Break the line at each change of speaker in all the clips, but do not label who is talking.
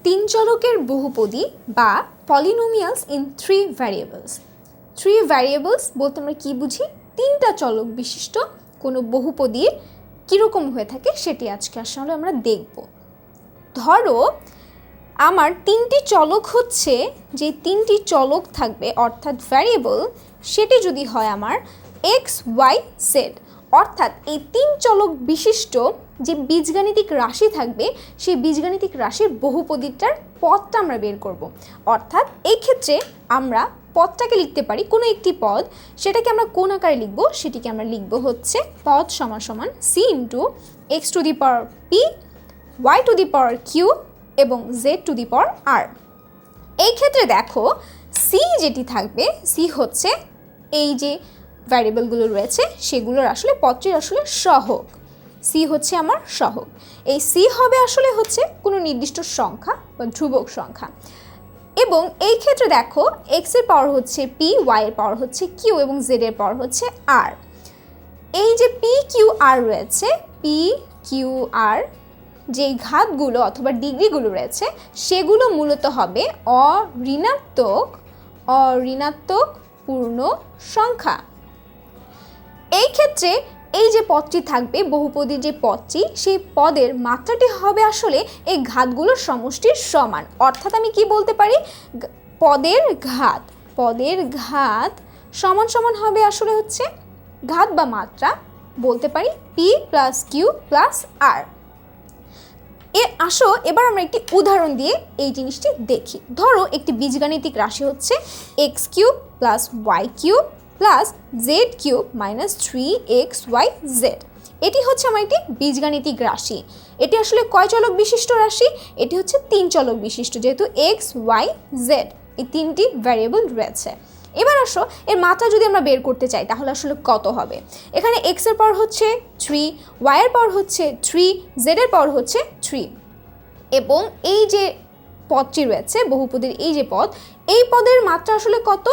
তিন চলকের বহুপদী বা পলিনোমিয়ালস ইন 3 ভ্যারিয়েবলস। 3 ভ্যারিয়েবলস বলতে আমরা কী বুঝি? তিনটা চলক বিশিষ্ট কোনো বহুপদীর কীরকম হয়ে থাকে সেটি আজকে আসলে আমরা দেখব। ধরো আমার তিনটি চলক হচ্ছে, যে তিনটি চলক থাকবে অর্থাৎ ভ্যারিয়েবল, সেটি যদি হয় আমার এক্স ওয়াই জেড, অর্থাৎ এই তিন চলক বিশিষ্ট যে বীজগাণিতিক রাশি থাকবে সেই বীজগাণিতিক রাশির বহুপদীটার পদটা আমরা বের করব। অর্থাৎ এই ক্ষেত্রে আমরা পদটাকে লিখতে পারি কোনো একটি পদ, সেটাকে আমরা কোন আকারে লিখব? সেটিকে আমরা লিখব হচ্ছে পদ সমান সমান c into x to the power p, y to the power q এবং z to the power r. এই ক্ষেত্রে দেখো সি যেটি থাকবে, সি হচ্ছে এই যে ভ্যারিয়েবলগুলো রয়েছে সেগুলোর আসলে পদটির আসলে সহগ। সি হচ্ছে আমার সহগ। এই সি হবে আসলে হচ্ছে কোনো নির্দিষ্ট সংখ্যা বা ধ্রুবক সংখ্যা। এবং এই ক্ষেত্রে দেখো এক্স এর পাওয়ার হচ্ছে পি, ওয়াই এর পাওয়ার হচ্ছে কিউ এবং জেড এর পাওয়ার হচ্ছে আর। এই যে পি কিউ আর রয়েছে, পি কিউ আর যে ঘাতগুলো অথবা ডিগ্রিগুলো রয়েছে সেগুলো মূলত হবে অঋণাত্মক পূর্ণ সংখ্যা। এই ক্ষেত্রে এই যে পদটি থাকবে, বহুপদীর যে পদটি, সেই পদের মাত্রাটি হবে আসলে এই ঘাতগুলোর সমষ্টির সমান। অর্থাৎ আমি কি বলতে পারি? পদের ঘাত সমান সমান হবে আসলে হচ্ছে ঘাত বা মাত্রা, বলতে পারি পি প্লাস কিউ প্লাস আর। আসো এবার আমরা একটি উদাহরণ দিয়ে এই জিনিসটি দেখি। ধরো একটি বীজগাণিতিক রাশি হচ্ছে x cube plus y cube plus z cube minus 3xy z. এটি হচ্ছে আমার একটি বীজগাণিতিক রাশি। এটি আসলে কয় চলক বিশিষ্ট রাশি? এটি হচ্ছে তিন চলক বিশিষ্ট, যেহেতু এক্স ওয়াই জেড এই তিনটি ভ্যারিয়েবল রয়েছে। এবার আসো এর মাত্রা যদি আমরা বের করতে চাই তাহলে আসলে কত হবে? এখানে এক্স এর পাওয়ার হচ্ছে 3, ওয়াই এর পাওয়ার হচ্ছে 3, জেড এর পাওয়ার হচ্ছে 3 এবং এই যে পদটি রয়েছে বহুপদীর এই যে পদ, এই পদের মাত্রা আসলে কত?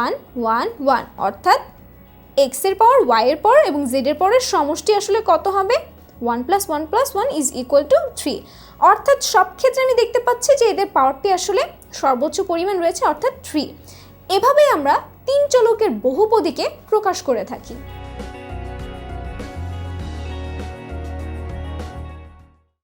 1 1 1, অর্থাৎ এক্স এর পাওয়ার, ওয়াই এর পাওয়ার এবং জেড এর পাওয়ারের সমষ্টি আসলে কত হবে? 1 + 1 + 1 = 3। অর্থাৎ সব ক্ষেত্রে আমি দেখতে পাচ্ছি যে এদের পাওয়ারটি আসলে সর্বোচ্চ পরিমাণ রয়েছে, অর্থাৎ 3। এভাবেই আমরা তিন চলকের বহুপদীকে প্রকাশ করে থাকি।